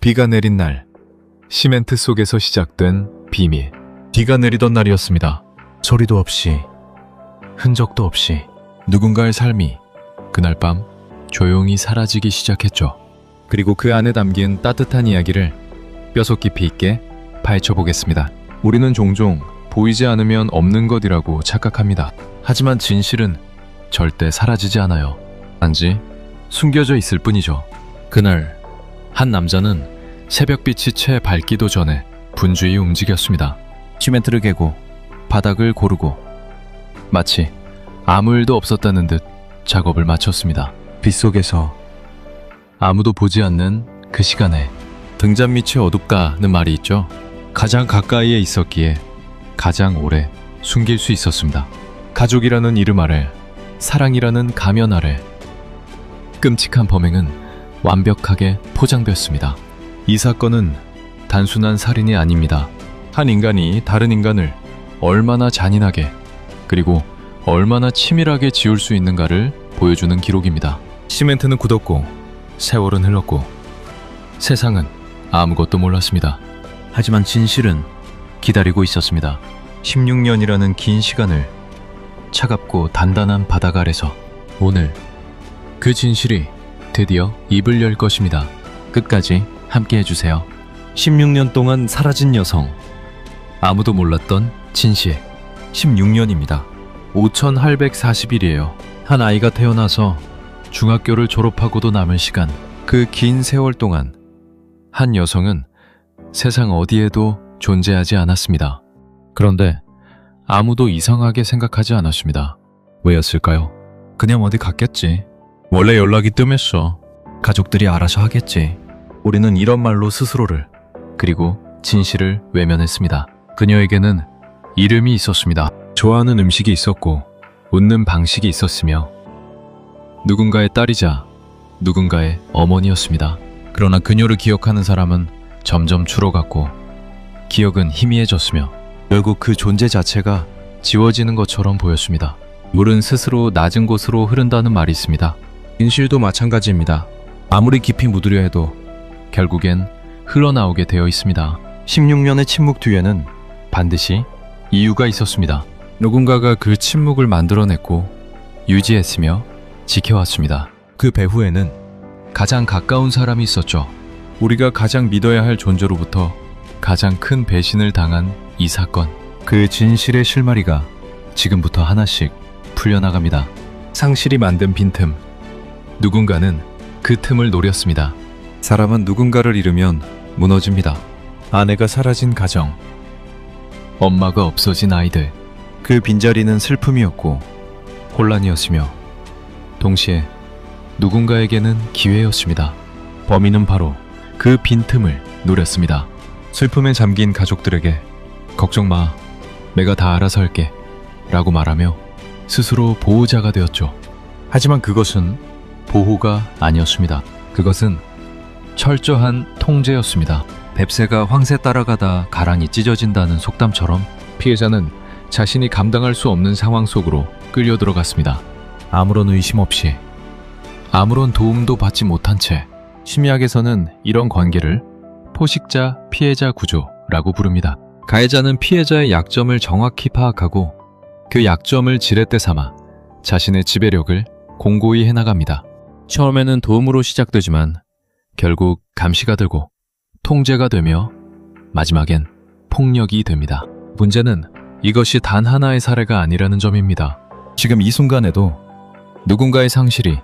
비가 내린 날, 시멘트 속에서 시작된 비밀. 비가 내리던 날이었습니다. 소리도 없이, 흔적도 없이 누군가의 삶이 그날 밤 조용히 사라지기 시작했죠. 그리고 그 안에 담긴 따뜻한 이야기를 뼈속 깊이 있게 파헤쳐보겠습니다. 우리는 종종 보이지 않으면 없는 것이라고 착각합니다. 하지만 진실은 절대 사라지지 않아요. 단지 숨겨져 있을 뿐이죠. 그날 한 남자는 새벽빛이 채 밝기도 전에 분주히 움직였습니다. 시멘트를 개고 바닥을 고르고 마치 아무 일도 없었다는 듯 작업을 마쳤습니다. 빗속에서 아무도 보지 않는 그 시간에 등잔 밑이 어둡다는 말이 있죠. 가장 가까이에 있었기에 가장 오래 숨길 수 있었습니다. 가족이라는 이름 아래, 사랑이라는 가면 아래 끔찍한 범행은 완벽하게 포장되었습니다. 이 사건은 단순한 살인이 아닙니다. 한 인간이 다른 인간을 얼마나 잔인하게 그리고 얼마나 치밀하게 지울 수 있는가를 보여주는 기록입니다. 시멘트는 굳었고 세월은 흘렀고 세상은 아무것도 몰랐습니다. 하지만 진실은 기다리고 있었습니다. 16년이라는 긴 시간을 차갑고 단단한 바닥 아래서 오늘 그 진실이 드디어 입을 열 것입니다. 끝까지 함께 해주세요. 16년 동안 사라진 여성, 아무도 몰랐던 진실. 16년입니다. 5840일이에요. 한 아이가 태어나서 중학교를 졸업하고도 남은 시간, 그 긴 세월 동안 한 여성은 세상 어디에도 존재하지 않았습니다. 그런데 아무도 이상하게 생각하지 않았습니다. 왜였을까요? 그냥 어디 갔겠지. 원래 연락이 뜸했어. 가족들이 알아서 하겠지. 우리는 이런 말로 스스로를 그리고 진실을 외면했습니다. 그녀에게는 이름이 있었습니다. 좋아하는 음식이 있었고 웃는 방식이 있었으며 누군가의 딸이자 누군가의 어머니였습니다. 그러나 그녀를 기억하는 사람은 점점 줄어갔고 기억은 희미해졌으며 결국 그 존재 자체가 지워지는 것처럼 보였습니다. 물은 스스로 낮은 곳으로 흐른다는 말이 있습니다. 진실도 마찬가지입니다. 아무리 깊이 묻으려 해도 결국엔 흘러나오게 되어 있습니다. 16년의 침묵 뒤에는 반드시 이유가 있었습니다. 누군가가 그 침묵을 만들어냈고 유지했으며 지켜왔습니다. 그 배후에는 가장 가까운 사람이 있었죠. 우리가 가장 믿어야 할 존재로부터 가장 큰 배신을 당한 이 사건. 그 진실의 실마리가 지금부터 하나씩 풀려나갑니다. 상실이 만든 빈틈. 누군가는 그 틈을 노렸습니다. 사람은 누군가를 잃으면 무너집니다. 아내가 사라진 가정, 엄마가 없어진 아이들. 그 빈자리는 슬픔이었고 혼란이었으며 동시에 누군가에게는 기회였습니다. 범인은 바로 그 빈틈을 노렸습니다. 슬픔에 잠긴 가족들에게 걱정 마, 내가 다 알아서 할게 라고 말하며 스스로 보호자가 되었죠. 하지만 그것은 보호가 아니었습니다. 그것은 철저한 통제였습니다. 뱁새가 황새 따라가다 가랑이 찢어진다는 속담처럼 피해자는 자신이 감당할 수 없는 상황 속으로 끌려 들어갔습니다. 아무런 의심 없이, 아무런 도움도 받지 못한 채. 심리학에서는 이런 관계를 포식자 피해자 구조라고 부릅니다. 가해자는 피해자의 약점을 정확히 파악하고 그 약점을 지렛대 삼아 자신의 지배력을 공고히 해나갑니다. 처음에는 도움으로 시작되지만 결국 감시가 들고 통제가 되며 마지막엔 폭력이 됩니다. 문제는 이것이 단 하나의 사례가 아니라는 점입니다. 지금 이 순간에도 누군가의 상실이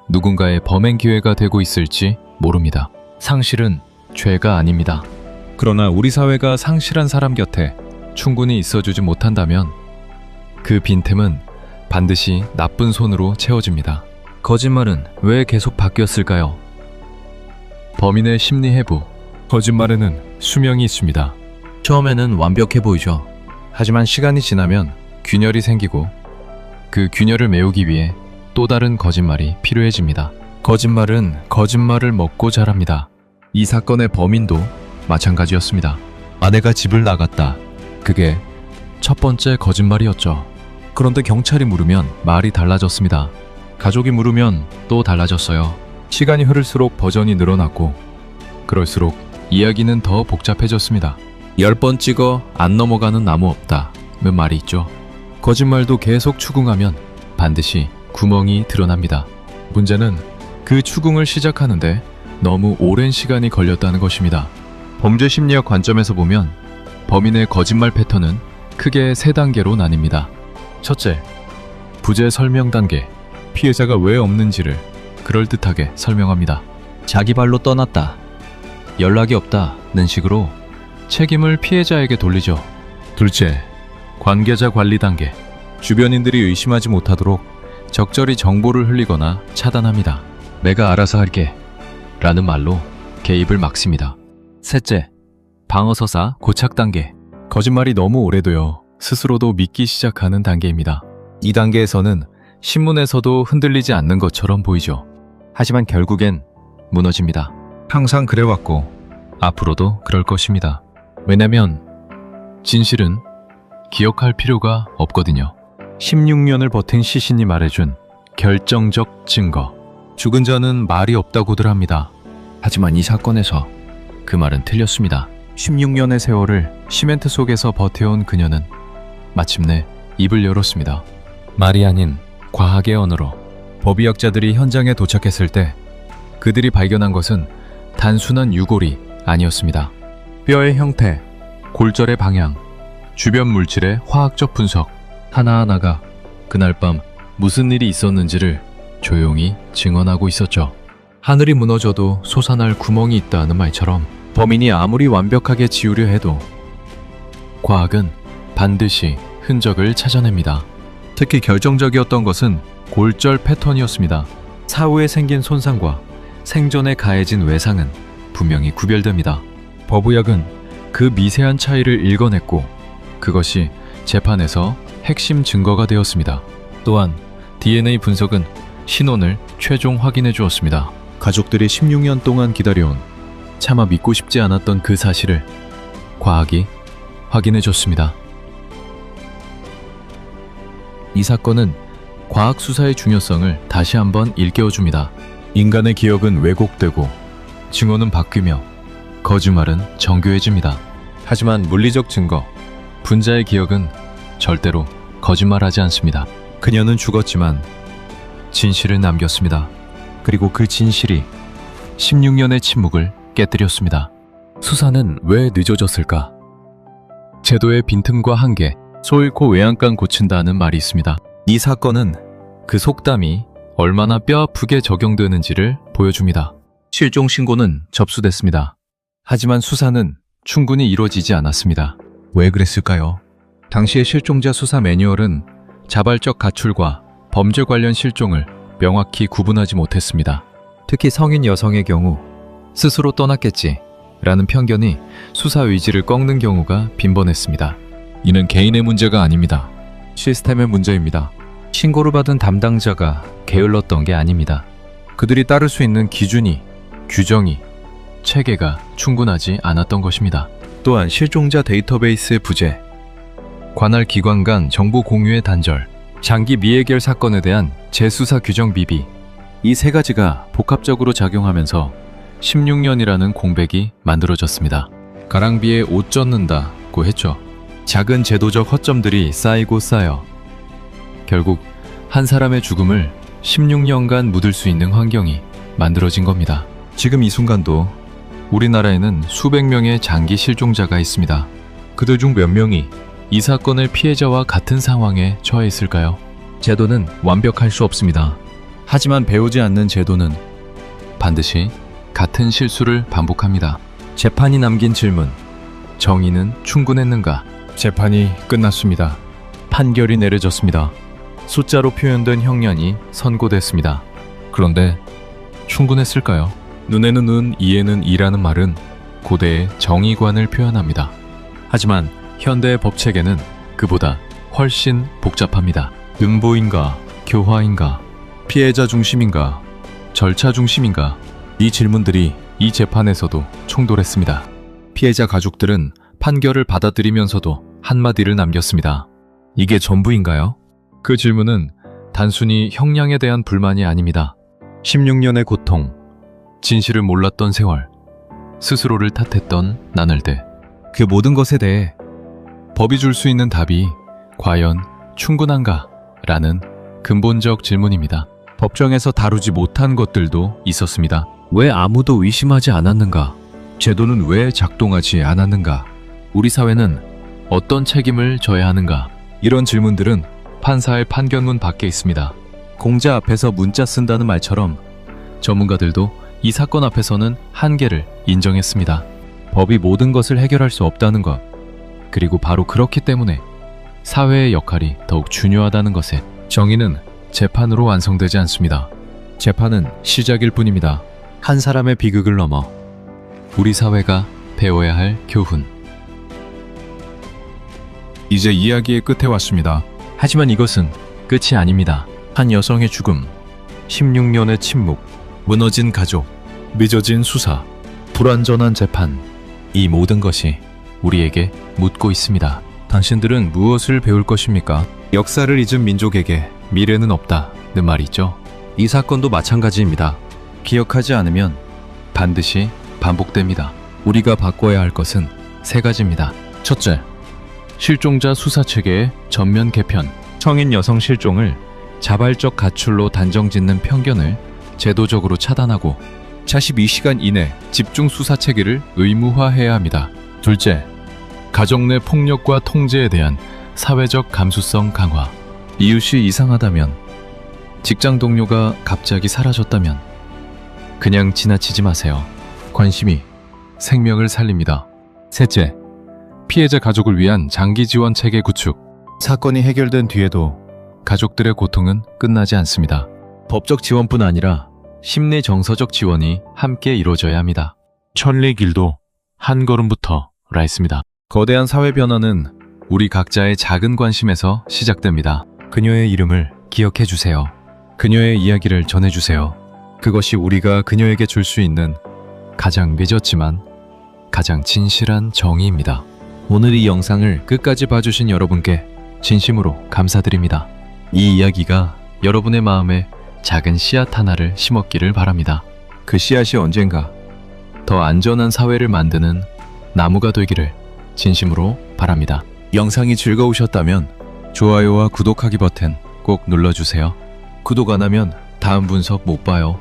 누군가의 범행 기회가 되고 있을지 모릅니다. 상실은 죄가 아닙니다. 그러나 우리 사회가 상실한 사람 곁에 충분히 있어주지 못한다면 그 빈틈은 반드시 나쁜 손으로 채워집니다. 거짓말은 왜 계속 바뀌었을까요? 범인의 심리 해부. 거짓말에는 수명이 있습니다. 처음에는 완벽해 보이죠. 하지만 시간이 지나면 균열이 생기고 그 균열을 메우기 위해 또 다른 거짓말이 필요해집니다. 거짓말은 거짓말을 먹고 자랍니다. 이 사건의 범인도 마찬가지였습니다. 아내가 집을 나갔다. 그게 첫 번째 거짓말이었죠. 그런데 경찰이 물으면 말이 달라졌습니다. 가족이 물으면 또 달라졌어요. 시간이 흐를수록 버전이 늘어났고 그럴수록 이야기는 더 복잡해졌습니다. 10번 찍어 안 넘어가는 나무 없다는 말이 있죠. 거짓말도 계속 추궁하면 반드시 구멍이 드러납니다. 문제는 그 추궁을 시작하는데 너무 오랜 시간이 걸렸다는 것입니다. 범죄 심리학 관점에서 보면 범인의 거짓말 패턴은 크게 3단계로 나뉩니다. 첫째, 부재 설명 단계. 피해자가 왜 없는지를 그럴듯하게 설명합니다. 자기 발로 떠났다, 연락이 없다는 식으로 책임을 피해자에게 돌리죠. 둘째, 관계자 관리 단계. 주변인들이 의심하지 못하도록 적절히 정보를 흘리거나 차단합니다. 내가 알아서 할게 라는 말로 개입을 막습니다. 셋째, 방어서사 고착 단계. 거짓말이 너무 오래되어 스스로도 믿기 시작하는 단계입니다. 이 단계에서는 신문에서도 흔들리지 않는 것처럼 보이죠. 하지만 결국엔 무너집니다. 항상 그래왔고 앞으로도 그럴 것입니다. 왜냐면 진실은 기억할 필요가 없거든요. 16년을 버틴 시신이 말해준 결정적 증거. 죽은 자는 말이 없다고들 합니다. 하지만 이 사건에서 그 말은 틀렸습니다. 16년의 세월을 시멘트 속에서 버텨온 그녀는 마침내 입을 열었습니다. 말이 아닌 과학의 언어로. 법의학자들이 현장에 도착했을 때 그들이 발견한 것은 단순한 유골이 아니었습니다. 뼈의 형태, 골절의 방향, 주변 물질의 화학적 분석, 하나하나가 그날 밤 무슨 일이 있었는지를 조용히 증언하고 있었죠. 하늘이 무너져도 솟아날 구멍이 있다는 말처럼 범인이 아무리 완벽하게 지우려 해도 과학은 반드시 흔적을 찾아냅니다. 특히 결정적이었던 것은 골절 패턴이었습니다. 사후에 생긴 손상과 생전에 가해진 외상은 분명히 구별됩니다. 법의학은 그 미세한 차이를 읽어냈고 그것이 재판에서 핵심 증거가 되었습니다. 또한 DNA 분석은 신원을 최종 확인해 주었습니다. 가족들이 16년 동안 기다려온, 차마 믿고 싶지 않았던 그 사실을 과학이 확인해 줬습니다. 이 사건은 과학 수사의 중요성을 다시 한번 일깨워줍니다. 인간의 기억은 왜곡되고 증언은 바뀌며 거짓말은 정교해집니다. 하지만 물리적 증거, 분자의 기억은 절대로 거짓말하지 않습니다. 그녀는 죽었지만 진실을 남겼습니다. 그리고 그 진실이 16년의 침묵을 깨뜨렸습니다. 수사는 왜 늦어졌을까? 제도의 빈틈과 한계, 소 잃고 외양간 고친다는 말이 있습니다. 이 사건은 그 속담이 얼마나 뼈아프게 적용되는지를 보여줍니다. 실종 신고는 접수됐습니다. 하지만 수사는 충분히 이루어지지 않았습니다. 왜 그랬을까요? 당시의 실종자 수사 매뉴얼은 자발적 가출과 범죄 관련 실종을 명확히 구분하지 못했습니다. 특히 성인 여성의 경우 스스로 떠났겠지 라는 편견이 수사 의지를 꺾는 경우가 빈번했습니다. 이는 개인의 문제가 아닙니다. 시스템의 문제입니다. 신고를 받은 담당자가 게을렀던 게 아닙니다. 그들이 따를 수 있는 기준이, 규정이, 체계가 충분하지 않았던 것입니다. 또한 실종자 데이터베이스의 부재, 관할 기관 간 정보 공유의 단절, 장기 미해결 사건에 대한 재수사 규정 미비, 이 세 가지가 복합적으로 작용하면서 16년이라는 공백이 만들어졌습니다. 가랑비에 옷 젖는다고 했죠. 작은 제도적 허점들이 쌓이고 쌓여 결국 한 사람의 죽음을 16년간 묻을 수 있는 환경이 만들어진 겁니다. 지금 이 순간도 우리나라에는 수백 명의 장기 실종자가 있습니다. 그들 중 몇 명이 이 사건의 피해자와 같은 상황에 처해 있을까요? 제도는 완벽할 수 없습니다. 하지만 배우지 않는 제도는 반드시 같은 실수를 반복합니다. 재판이 남긴 질문, 정의는 충분했는가? 재판이 끝났습니다. 판결이 내려졌습니다. 숫자로 표현된 형량이 선고됐습니다. 그런데 충분했을까요? 눈에는 눈, 이에는 이라는 말은 고대의 정의관을 표현합니다. 하지만 현대의 법체계는 그보다 훨씬 복잡합니다. 음보인가, 교화인가, 피해자 중심인가, 절차 중심인가, 이 질문들이 이 재판에서도 충돌했습니다. 피해자 가족들은 판결을 받아들이면서도 한마디를 남겼습니다. 이게 전부인가요? 그 질문은 단순히 형량에 대한 불만이 아닙니다. 16년의 고통, 진실을 몰랐던 세월, 스스로를 탓했던 나날들. 그 모든 것에 대해 법이 줄 수 있는 답이 과연 충분한가? 라는 근본적 질문입니다. 법정에서 다루지 못한 것들도 있었습니다. 왜 아무도 의심하지 않았는가? 제도는 왜 작동하지 않았는가? 우리 사회는 어떤 책임을 져야 하는가? 이런 질문들은 판사의 판결문 밖에 있습니다. 공자 앞에서 문자 쓴다는 말처럼 전문가들도 이 사건 앞에서는 한계를 인정했습니다. 법이 모든 것을 해결할 수 없다는 것, 그리고 바로 그렇기 때문에 사회의 역할이 더욱 중요하다는 것에 정의는 재판으로 완성되지 않습니다. 재판은 시작일 뿐입니다. 한 사람의 비극을 넘어 우리 사회가 배워야 할 교훈. 이제 이야기의 끝에 왔습니다. 하지만 이것은 끝이 아닙니다. 한 여성의 죽음, 16년의 침묵, 무너진 가족, 늦어진 수사, 불완전한 재판, 이 모든 것이 우리에게 묻고 있습니다. 당신들은 무엇을 배울 것입니까? 역사를 잊은 민족에게 미래는 없다는 말이 있죠. 이 사건도 마찬가지입니다. 기억하지 않으면 반드시 반복됩니다. 우리가 바꿔야 할 것은 세 가지입니다. 첫째, 실종자 수사체계의 전면 개편. 성인 여성 실종을 자발적 가출로 단정짓는 편견을 제도적으로 차단하고 42시간 이내 집중 수사 체계를 의무화해야 합니다. 둘째, 가족 내 폭력과 통제에 대한 사회적 감수성 강화. 이웃이 이상하다면, 직장 동료가 갑자기 사라졌다면 그냥 지나치지 마세요. 관심이 생명을 살립니다. 셋째, 피해자 가족을 위한 장기 지원 체계 구축. 사건이 해결된 뒤에도 가족들의 고통은 끝나지 않습니다. 법적 지원뿐 아니라 심리 정서적 지원이 함께 이루어져야 합니다. 천리 길도 한 걸음부터라 했습니다. 거대한 사회 변화는 우리 각자의 작은 관심에서 시작됩니다. 그녀의 이름을 기억해 주세요. 그녀의 이야기를 전해 주세요. 그것이 우리가 그녀에게 줄 수 있는 가장 늦었지만 가장 진실한 정의입니다. 오늘 이 영상을 끝까지 봐주신 여러분께 진심으로 감사드립니다. 이 이야기가 여러분의 마음에 작은 씨앗 하나를 심었기를 바랍니다. 그 씨앗이 언젠가 더 안전한 사회를 만드는 나무가 되기를 진심으로 바랍니다. 영상이 즐거우셨다면 좋아요와 구독하기 버튼 꼭 눌러주세요. 구독 안 하면 다음 분석 못 봐요.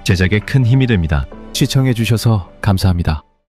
제작에 큰 힘이 됩니다. 시청해주셔서 감사합니다.